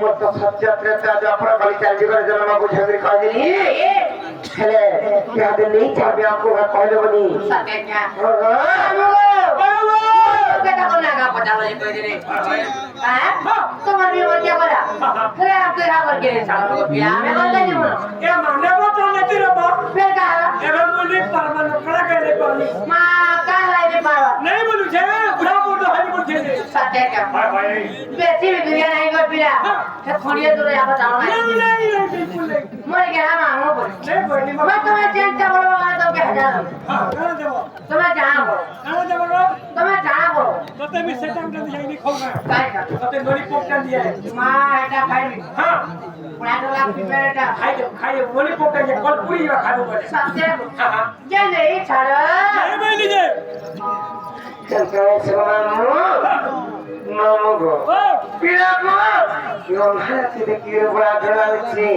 मत सत्यत्र ताजा अपना बलि चाल जी कर जन्म को झगड़ खा दिली हेले याद नहीं चाहे आपको मैं कहले बनी सत्य क्या बाबू बेटा को लगा पता वाले कोई रे हां तुम्हारे भी वो क्या बोला फिर आप तेरा करके सालों को पिला मैं बोलता नहीं बोलो ये मामले को तो नहीं तेरा बाप फिर कहा ये बोली परमान खड़ा कर ले पानी मां का लाइने पावा नहीं बोलू छे बुढ़ा बोल हाई बोल छे सत्य क्या भाई भाई बेटी भी दुनिया नहीं कर पिला फिर खोलिए तो या बताओ नहीं बिल्कुल नहीं मर गया मांगो बोल नहीं बोली मैं तुम्हें चिंता बोलो तो क्या हजार हां कहां देबो तुम्हें जहां बोलो कहां देबो तुम्हें जहां बोलो तो ते भी सेटअप कर जाई नहीं खाऊंगा काय का तो ते लॉलीपॉप कर दिया है मां ऐसा खाई हां पुरा तो लाख रुपया खाई लॉलीपॉप का ये कल पूरी वा खाबो बोले सत्य हां ये नहीं छाड़ नहीं बोली जे चल करे मामू को ओ पीड़ा को यो भारत के कीड़े बड़ा डरा छे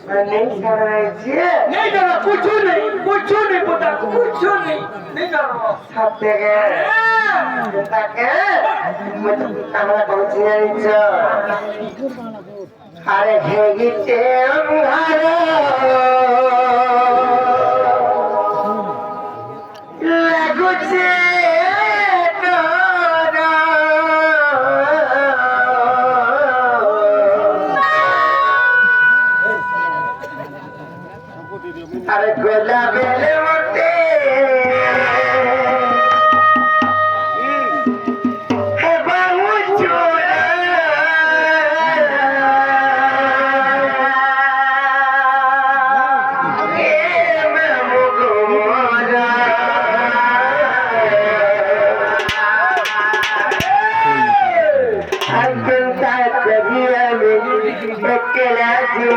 मैं नहीं कर रही छे नहीं करो कुछ नहीं पता कुछ नहीं करो सत्य के ताके मैं तो कामला पहुंच नहीं छ अरे घेगी ते अंगारा लागो छे अरे गोला बेले मोटे है बाहु चोरा ये मैं मुगोरा अंकल का कभी मेरी बकला जो